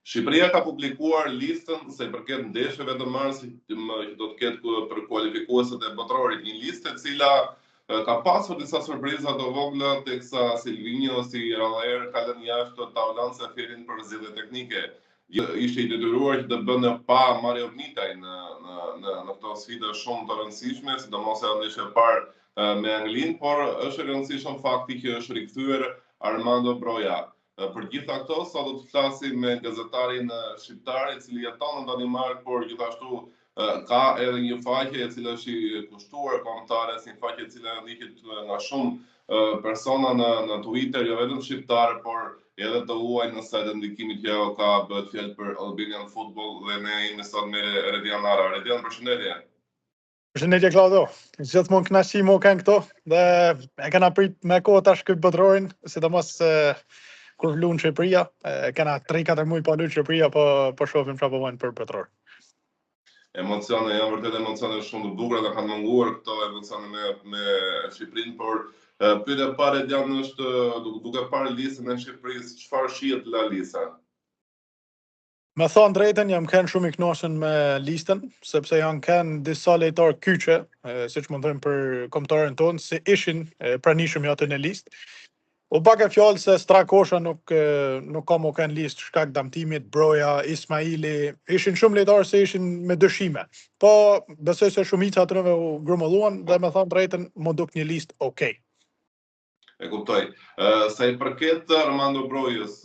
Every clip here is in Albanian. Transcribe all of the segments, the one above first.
Shqipëria ka publikuar listën se i përket ndeshjeve të marsit që do të ketë për kualifikuesit e botrorit, një listë e cila ka pasur disa surpriza të vogla, teksa Silvinho si radhëherë ka lënë jashtë tavlan se fjerin për zgjedhje teknike. Ishte i detyruar që të bënë pa Mario Mitaj në këto sfida shumë të rëndësishme, sidomos e ndeshja e parë me Anglinë, por është i rëndësishëm fakti që është rikthyer Armando Broja. Për gjitha këto, sa do të flasim me gazetarin shqiptar, i cili jeton në Danimark, por gjithashtu ka edhe një faqe e cila është i kushtuar kombëtare, si një faqe e cila ndiqet nga shumë persona në Twitter, jo vetëm shqiptar, por edhe të huaj në sajtë ndikimit që ka bëhet fjalë për Albanian Football dhe ne jemi sot me Redian Ara. Redian, përshëndetje. Përshëndetje Klaudio. Gjithmonë kënaqësi më kanë këto dhe e kanë prit me kohë tash këtë botrorin, sidomos kur vlun Shqipëria, kena 3-4 muaj pa luajtur Shqipëria, po shohim çfarë po vjen për botror. Emocione janë vërtet emocione shumë të bukura dhe kanë munguar këto emocione me Shqipërinë, por pyetja e parë janë është duke parë listën e Shqipërisë, çfarë shihet la lista? Me thonë drejtën, jam kënë shumë i kënaqur me listën, sepse janë kënë disa lojtarë kyçe, siç mund të them për kombëtarën tonë, se ishin pranishëm aty në listë. U pak e fjallë se Strakosha nuk ka më kanë listë shkak damtimit, Broja, Ismaili, ishin shumë lojtarë se ishin me dëshime. Po besoj se shumica atyre u grumulluan dhe me thonë drejtën më duk një listë okay. E kuptoj. Sa i përket Armando Brojës,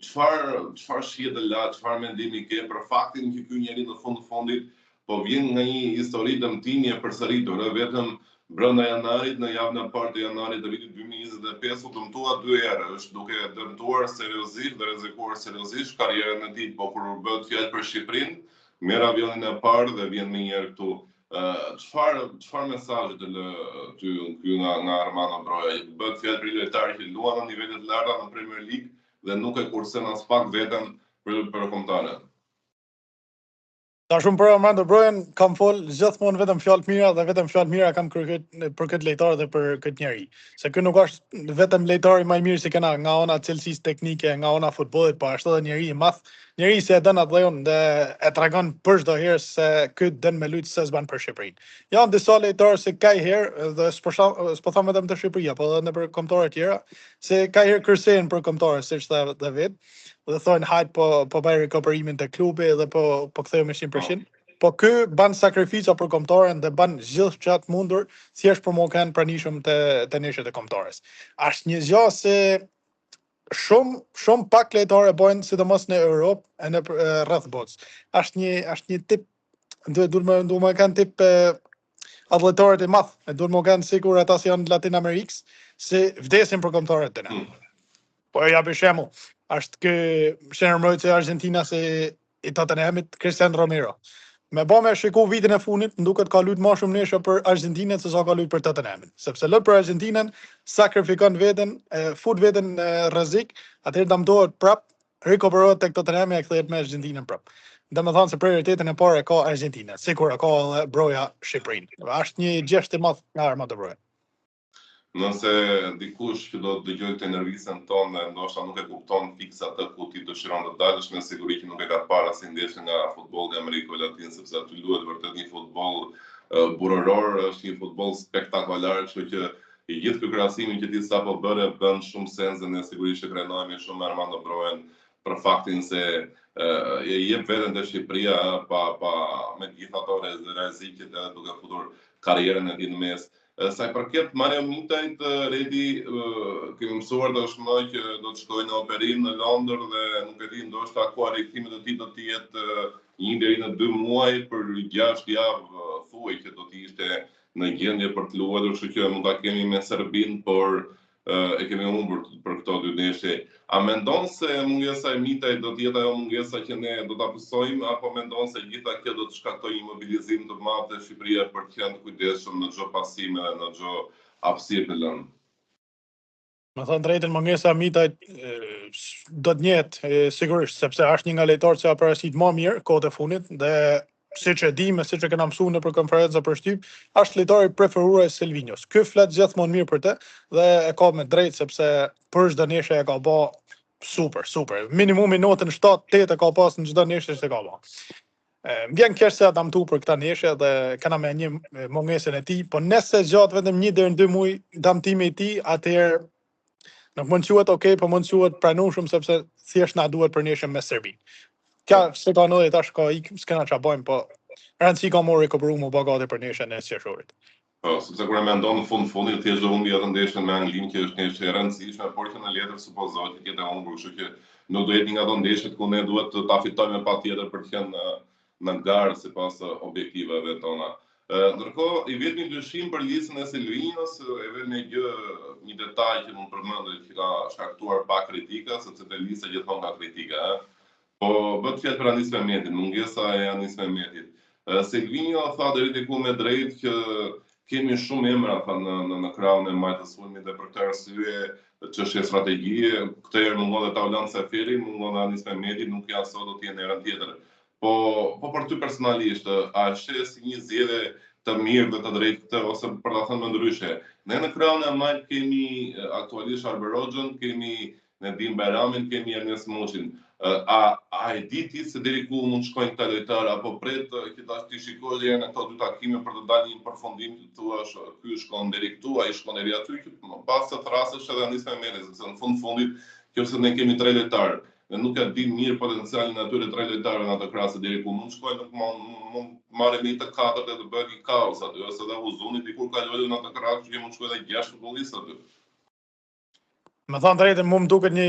çfarë shihet la, çfarë mendimi ke për faktin që ky njeri në fundit po vjen nga një histori dëmtimi e përsëritur, vetëm brenda janarit, në javën e parë të janarit të vitit 2025 u dëmtua 2 herë, është duke dëmtuar seriozisht dhe rrezikuar seriozisht karrierën e tij, po kur bëhet fjalë për Shqipërinë, merr avionin e parë dhe vjen më njëherë këtu. Çfarë mesazhi të lë ty nga Armando Broja? Bëhet fjalë për lojtarë që luan në nivele të larta në Premier League dhe nuk e kursen as pak veten për kombëtarët. Ta shumë për Armando Brojen kam fol gjithmonë vetëm fjalë të mira dhe vetëm fjalë të mira kam kërkuar për këtë lojtar dhe për këtë njerëz. Se ky nuk është vetëm lojtari më i mirë që kena nga ona cilësisë teknike, nga ona futbollit, po është edhe njeri i madh, njeri që e don atë llojon dhe e tregon për çdo herë se ky don me lut se s'ban për Shqipërinë. Janë disa lojtarë se ka herë dhe s'po them vetëm të Shqipëria, po edhe në për kombëtarë të tjera, se ka herë kërcejnë për kombëtarë, siç tha dhe vet. Dhe thonë hajt po bëj rikoperimin te klubi dhe po kthehemi 100%. Po ky ban sakrifica për kombëtarën dhe ban gjithë çat mundur thjesht për më kanë pranishëm te neshjet e kombëtarës. Është një gjë se shumë pak lojtarë bëjnë sidomos në Europë e në rreth botës. Është një tip duhet më kanë tip atletarët e madh, duhet më kanë sigur ata që janë Latin Amerikës, se vdesin për kombëtarët të na. Po ja për shembull, është kë shënërmbrojtës e Argentinas i Tottenhamit, Cristiano Romero. Me ba me shiku vitin e funit, nduket ka luajtur më shumë neshja për Argentinën se sa ka luajtur për Tottenhamin. Sepse lot për Argentinën sakrifikon veten, fut veten në rrezik, atëherë dëmtohet prap, rikuperohet tek Tottenhami e kthehet me Argentinën prap. Domethënë se prioritetin e parë ka Argentina, sikur ka edhe Broja Shqipërinë. Është një gjesht i madh nga Armando Broja. Nëse dikush që do të dëgjojë këtë intervistën tonë, ndoshta nuk e kupton fikse atë ku ti dëshiron të dalësh, me siguri që nuk e ka parë asnjë ndeshje nga futbolli amerikan latin, sepse aty luhet vërtet një futboll burroror, është një futboll spektakolar, kështu që i gjithë ky krahasimi që ti sapo bëre bën shumë sens dhe ne sigurisht e krenohemi shumë me Armando Brojen për faktin se e jep veten te Shqipëria me gjithë ato rreziqet edhe duke futur karrierën e tij në mes. Sa i përket Mario Mitajt, Redi, kemi mësuar tashmë që do të shkojë në operim në Londër dhe nuk e di, ndoshta koha e rikthimit të tij do të jetë 1 deri në 2 muaj, për 6 javë thuaj që do të ishte në gjendje për të luajtur, kështu që mund ta kemi me Serbinë, por e kemi humbur për këto 2 ndeshje. A mendon se mungesa e Mitajt do të jetë ajo mungesa që ne do ta pësojmë, apo mendon se gjitha kjo do të shkaktojë një mobilizim të madh te Shqipëria për të qenë të kujdesshëm në çdo pasim dhe në çdo hapësirë të lënë? Me thënë drejtën, mungesa e Mitajt do të jetë sigurisht, sepse është një nga lojtarët që ka paraqitur më mirë kohët e fundit dhe siç e di, siç e kena mësuar nëpër konferenca për shtyp, është lojtari preferuar i Silvinhos. Ky flet gjithmonë mirë për të dhe e ka me drejt sepse për çdo ndeshje e ka bë Super. Minimumi notën 7-8 e ka pas në çdo neshje që ka ba. Vjen keq se ata mtu për këta neshje dhe kanë me një mungesën e tij, po nëse gjatë vetëm 1 deri në 2 muaj damtimi i tij, atëherë nuk mund quhet okay, po mund quhet pranueshëm sepse thjesht na duhet për neshjen me Serbi. Kja se ka ndodhi tash ka ik, s'kena ç'a bëjmë, po rëndësi ka morë rikuperu më bagate për neshjen e qershorit. Po, sepse kur e mendon në fundit thjesht do humbi edhe ndeshjen me Anglinë që është një e rëndësishme, por që në letër supozohet që ketë humbur, kështu që nuk do jetë nga ato ndeshjet ku ne duhet të ta fitojmë patjetër për të qenë në garë sipas objektiveve tona. Ndërkohë, i vetmi dyshim për listën e Silvinjos, e vetëm një detaj që mund përmendet që ka shkaktuar pak kritika, sepse te lista gjithmonë ka kritika, po bëhet fjalë për Anis Mehmetin, mungesa e Anis Mehmetit. Silvinjo tha deri diku me drejt që kemi shumë emra në krahun e majtës sulmit dhe për këtë arsye çështje strategjie, këtë herë mungon dhe Taulan Seferi, mungon dhe Anis Mehmeti, nuk ja sot do të jenë herën tjetër. Po për ty personalisht, a sheh si një zgjedhje të mirë dhe të drejtë këtë, ose për ta thënë më ndryshe, ne në krahun e majt kemi aktualisht Arberogën, kemi Nedim Bajramin, kemi Ernest Muçin. A e di ti se deri ku mund shkojnë këta lojtarë, apo pret që tash ti shikosh deri në këto 2 takime për të dalë një përfundim të thuash ky shkon deri këtu, ai shkon deri aty, që pas të thrasesh edhe Anis Mehmeti, sepse në fundit nëse ne kemi 3 lojtarë dhe nuk e di mirë potencialin e atyre 3 lojtarëve në atë krahas deri ku mund shkojnë, nuk mund marrë një të katërt dhe të bëhet një kaos aty, ose edhe Uzuni dikur ka luajtur në atë krahas që mund shkojë edhe 6 futbollistë aty. Me thënë drejtën, mu më duket një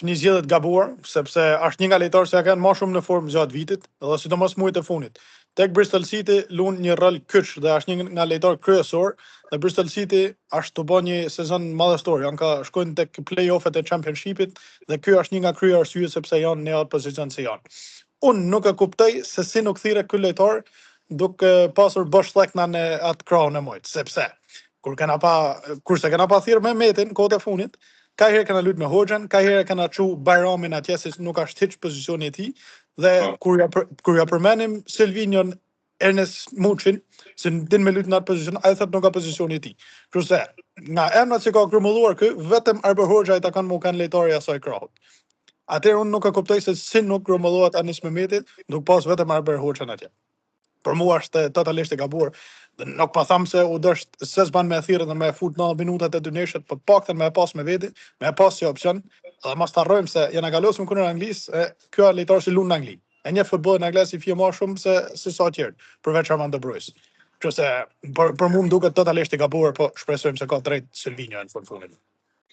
zgjedhje të gabuar, sepse është një nga lojtarët që kanë më shumë në formë gjatë vitit, dhe sidomos muajt e fundit. Tek Bristol City lun një rol kyç dhe është një nga lojtarët kryesor, dhe Bristol City është të bën një sezon madhështor, janë ka shkojnë tek play-offet e Championshipit dhe ky është një nga krye arsyet sepse janë në atë pozicion që janë. Unë nuk e kuptoj se si nuk thirrë ky lojtar duke pasur boshllëkna në atë krahun e mojt, sepse kurse kena pa thirrë Mehmetin kohët e fundit, ka herë kena luajtur me Hoxhën, ka herë kena çu Bajramin atje se nuk është hiç pozicioni i tij, dhe kur ja përmenim Silvinjon, Ernest Muçin, se din me luajtur në atë pozicion, ai thotë nuk ka pozicioni i tij. Kështu se nga emrat që ka grumulluar kë, vetëm Arber Hoxha i takon më kanë lojtari asaj krahut. Atëherë unë nuk e kuptoj se si nuk grumullohet Anis Mehmetit, duke pas vetëm Arber Hoxhën atje. Për mua është totalisht e gabuar. Nuk pa tham se u dësht se s'ban me thirrë dhe me fut 90 minutat e 2 neshjet, po paktën me pas me veti, me pas si opsion, dhe mos harrojmë se jena kalosur në kundër Anglisë, ky është lojtar që lund në Angli. E një futbollin anglisë i fije më shumë se sa tjerë, përveç Armand De Bruyne. Kështu se për mua më duket totalisht e gabuar, po shpresojmë se ka drejt Silvinjo në fundit.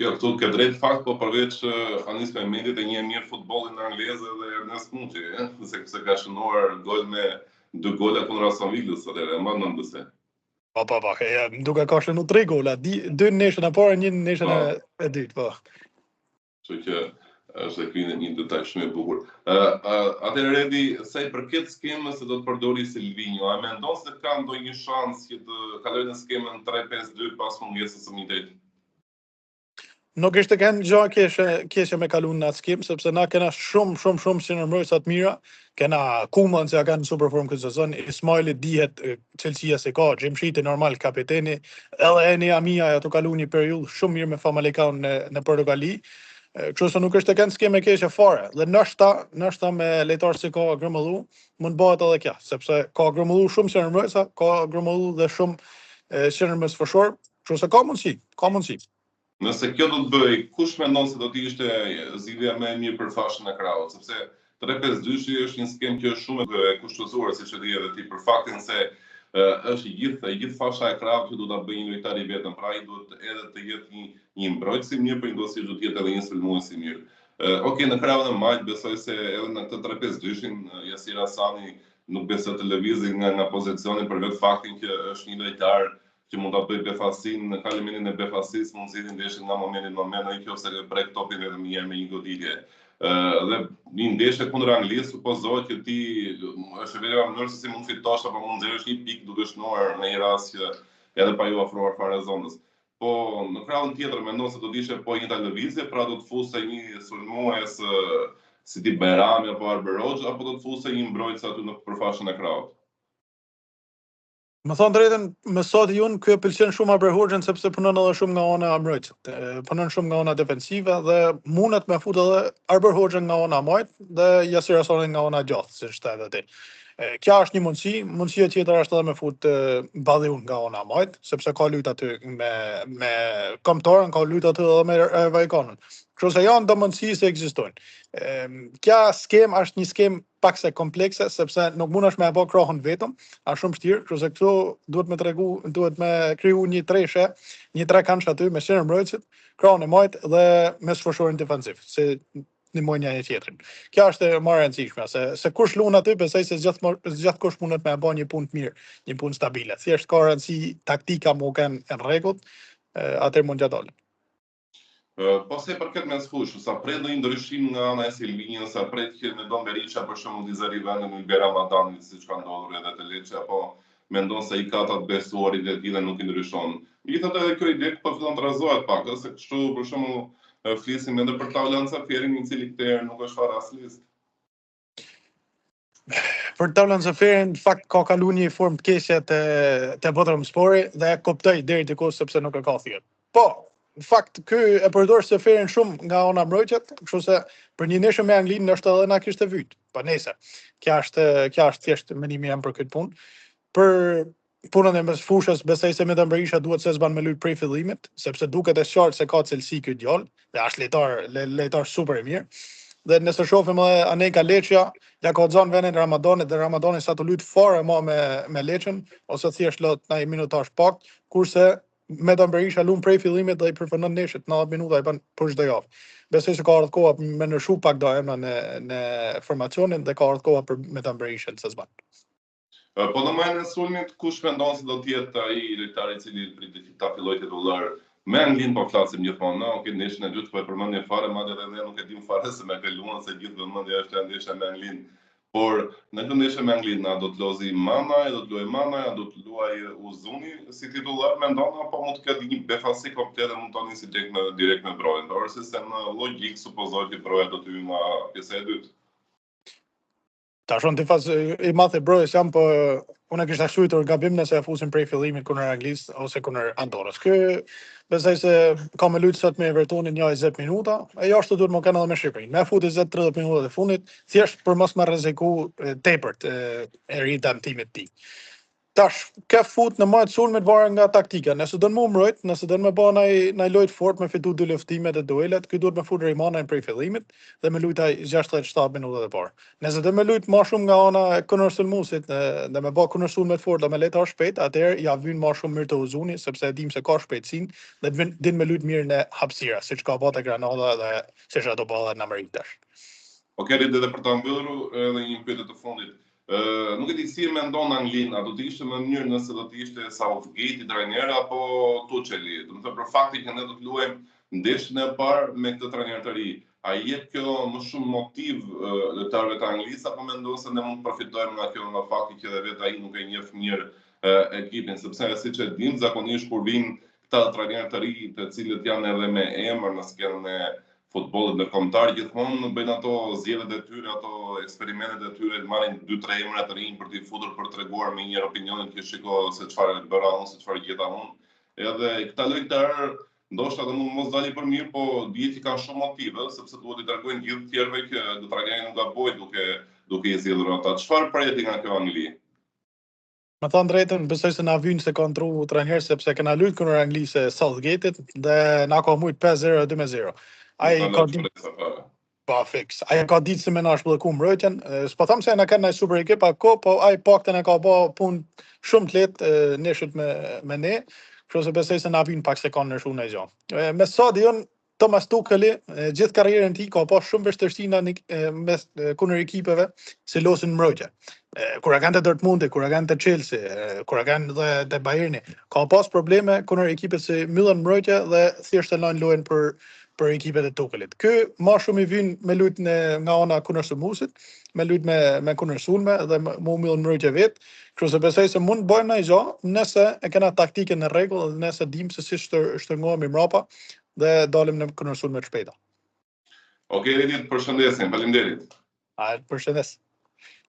Këtu ke drejt fakt, po përveç Anis Mehmetit e një mirë futbollin anglez dhe Ernest Muçi, se ka shënuar gol me 2 gola kundër Aston Villës, atëherë mban në ndëse. Po, duke ka shënu 3 gola, 2 në neshën e parë, 1 në neshën e dytë, po. Kështu që është dhe një detaj shumë i bukur. Atëherë Redi, sa i përket skemës se do të përdori Silvinjo, a mendon se ka ndonjë shans që të kalojë në skemën 3-5-2 pas mungesës së unitetit? Nuk ishte kënë gjë keqe me kalun në atë skemë, sepse na kena shumë sinërmbrojtësa të mira, kena Kuman që ka në superform këtë sezon, Ismaili dihet Chelsea se ka, Gjimshiti normal kapiteni, edhe Eni Amia ja të kalu një periudhë shumë mirë me Famalicão në Portugali, kështu se nuk ishte kënë skeme keqe fare, dhe nështa me lejtarë që ka grëmëllu, mund bëhet edhe kja, sepse ka grëmëllu shumë sinërmbrojtësa, ka grëmëllu dhe shumë sinërmbrojtës fëshor, kështu se ka mundësi. Nëse kjo do të bëj, kush mendon se do të ishte zgjidhja më e mirë për fashën e krahut, sepse 3-5-2 është një skem që është shumë e kushtëzuar, siç e di edhe ti, për faktin se është gjithë fasha e krahut që do ta bëjë një lojtar i vetëm, pra ai duhet edhe të jetë një mbrojtës i mirë, por njëkohësisht do të jetë edhe një sulmues i mirë. Okej, në krahun e majt besoj se edhe në këtë 3-5-2-shin Yasir Hasani nuk besoj të lëvizë nga pozicioni për vetë faktin që është një lojtar që mund ta bëj befasin në kalimin e befasis, mund zgjidhni ndeshjen nga momenti në moment, nëse prek topin vetëm një herë me një goditje. Dhe një ndeshje kundër Anglisë supozohet që ti është vetëm mënyrë se si mund fitosh apo mund nxjerrësh një pikë duke shnuar në një rast që edhe pa ju afruar fare zonës. Po në krahun tjetër mendon se do të ishte po një lëvizje, pra do të fusë një sulmues si ti Bajrami apo Arber Hoxha, apo do të fusë një mbrojtës aty në përfashën e krahut? Më thonë drejtën, me sot unë kjo pëlqen shumë Albert Hoxhën sepse punon edhe shumë nga ona mbrojtësit. Punon shumë nga ona defensive dhe mundet me fut edhe Albert Hoxhën nga ona majt dhe Yasir Hasanin nga ona gjatë, siç thënë edhe ti. Kja është një mundësia tjetër është edhe me fut Balliun nga ona majt, sepse ka lujt aty me Kombëtarën, ka lujt aty edhe me Vajkanën. Kështu se janë do mundësi se ekzistojnë. Kja skem është një skem pak se komplekse, sepse nuk mundesh me e bë krahun vetëm, është shumë vështirë, kështu se këtu duhet me kriju një treshe, një trekanç aty me shenër mbrojtësit, krahun e majt dhe me sfoshorin defensiv, se ndihmojnë njëri tjetrin. Kjo është e më e rëndësishme, se kush lun aty besoj se gjithkush mundet me bë një punë të mirë, një punë stabile. Thjesht ka rëndësi taktika më kanë në rregull, atëherë mund t'ja dalë. Po se për këtë me sfush, sa pret ndonjë ndryshim nga ana e Silvinjës, sa pret që me Don Berisha për shembull dizë rivendin në Ilber Ramadanit, siç ka ndodhur edhe te Lecce, apo mendon se i ka ta besuarit e tij dhe nuk i ndryshon. Megjithatë edhe kjo ide po fillon të rrezohet pak, se kështu për shembull flisim edhe për Taulan Saferin, i cili këtë herë nuk është fare as list. Për Taulan Saferin, në fakt ka kalu një formë të keqe te Bodrumspori dhe e kuptoj deri diku sepse nuk e ka thirr. Po, në fakt, ky e përdor Saferin shumë nga ona mbrojtjet, kështu se për një neshë me Anglinë ndoshta edhe na kishte vyt. Po nëse, kja është thjesht mendimi jam për këtë punë. Për punën e mes fushës besoj se Medan Berisha duhet se s'ban me lut prej fillimit, sepse duket e qartë se ka cilësi ky djalë, dhe është lejtar super i mirë. Dhe nëse shohim edhe Aneka Leccia, ja ka xon vendin Ramadanit dhe Ramadani sa të lut fare më me Lecën ose thjesht lot në një minutash pak, kurse Medan Berisha lum prej fillimit dhe i përfundon neshit 90 minuta i bën për çdo javë. Besoj se ka ardhur koha me ndryshu pak do emra në formacionin dhe ka ardhur koha për Medan Berishën se s'ban. Po në majën e sulmit, kush mendon se do të jetë ai lojtari i cili pritet ta fillojë titullar me Anglinë, po flasim gjithmonë, no, okay, neshën e dytë po e përmendni fare, madje edhe ne nuk e dim fare se me kaluan se gjithë vëmendja është ndeshja me Anglinë. Por në këtë ndeshje me Anglinë, a do të lozi Manaj, do të luajë Manaj, a do të luajë Uzuni si titullar, mendon apo mund të ketë një befasi komplet dhe mund të nisi direkt me Brojen, pavarësisht se në logjik supozohet që Broja do të hyjë nga pjesa e dytë. Tash unë tifaz i madh e Brojës jam, po unë kisha shujtur gabim nëse e fusin prej fillimit kundër Anglisë ose kundër Andorrës. Ky besoj se ka me luajtur sot me Evertonin 20 minuta, e jashtë duhet më kanë edhe me Shqipërinë. Me fut 20-30 minuta të fundit, thjesht për mos më rreziku tepërt e rritan timit të tij. Tash, ka fut në majtë sulmit varet nga taktika. Nëse do të më mbrojt, nëse do të më bë ndaj lojë fort me fitu dy luftimet e duelet, ky duhet me fut Rejmanën prej fillimit dhe me luajtaj 67 minutat e parë. Nëse do të më luajt më shumë nga ana e kundërsulmuesit dhe me bë kundërsulme të forta me lejtar shpejt, atëherë ja vyn më shumë mirë të Uzuni, sepse e dim se ka shpejtësinë dhe din me luajt mirë në hapësira, siç ka bërë te Granada dhe siç ato bëlla në Amerikë tash. Okej, edhe për ta mbyllur edhe një pyetje të fundit. Nuk e di si mendon Anglinë, a do të ishte më mirë nëse do të ishte Southgate i trajner apo Tucheli? Do të thënë për faktin që ne do të luajmë ndeshjen e parë me këtë trajner të ri. A jep kjo më shumë motiv lojtarëve të Anglisë apo mendon se ne mund të përfitojmë nga kjo, nga fakti që edhe vetë ai nuk e njeh mirë ekipin, sepse siç e dim zakonisht kur vinë këta trajnerë të ri, të cilët janë edhe me emër në skenën e futbollit ndërkombëtar, gjithmonë bëjnë ato zgjedhjet e tyre, ato eksperimentet e tyre, marrin 2-3 emra të rinj për t'i futur për treguar me një opinionin që shiko se çfarë bëra unë, se çfarë gjeta unë. Edhe këta lojtarë ndoshta do mos dalin për mirë, po dihet që kanë shumë motive, sepse duhet i tregojnë gjithë tjerëve që do trajneri nuk gaboi duke i zgjedhur ata. Çfarë preti nga kjo Angli? Me thënë drejtën, besoj se na vyn se ka ndru trajner sepse kena luajtur kundër Anglisë Southgate-it dhe na ka mujt 5-0 2-0. Ai ka pa fix. Ai ka ditë se më na shpëllku mbrojtjen. S'po them se na kanë një super ekip ako, po ai paktën e ka bë punë shumë të lehtë neshët me ne. Kështu se besoj se na vyn pak se kanë ndryshuar ndaj gjë. Me Sadion Thomas Tuchel gjithë karrierën e tij ka pas shumë vështirësi mes kundër ekipeve se losin mbrojtje. Kur kanë të Dortmundi, kur kanë të Chelsea, kur kanë dhe Bayerni, ka pas probleme kundër ekipet se mbyllën mbrojtje dhe thjesht e lajn lojën për ekipet e Tuchelit. Ky më shumë i vjen me lutje nga ana kundërsulmuesit, me lutje me kundërsulme dhe më mbyll mbrojtje vet. Kështu se besoj se mund bëjmë ndaj gjë nëse e kena taktikën në rregull dhe nëse dim se si shtrëngohemi mbrapa dhe dalim në kundërsulme të shpejta. Okej, Edit, përshëndesim, faleminderit. Përshëndes.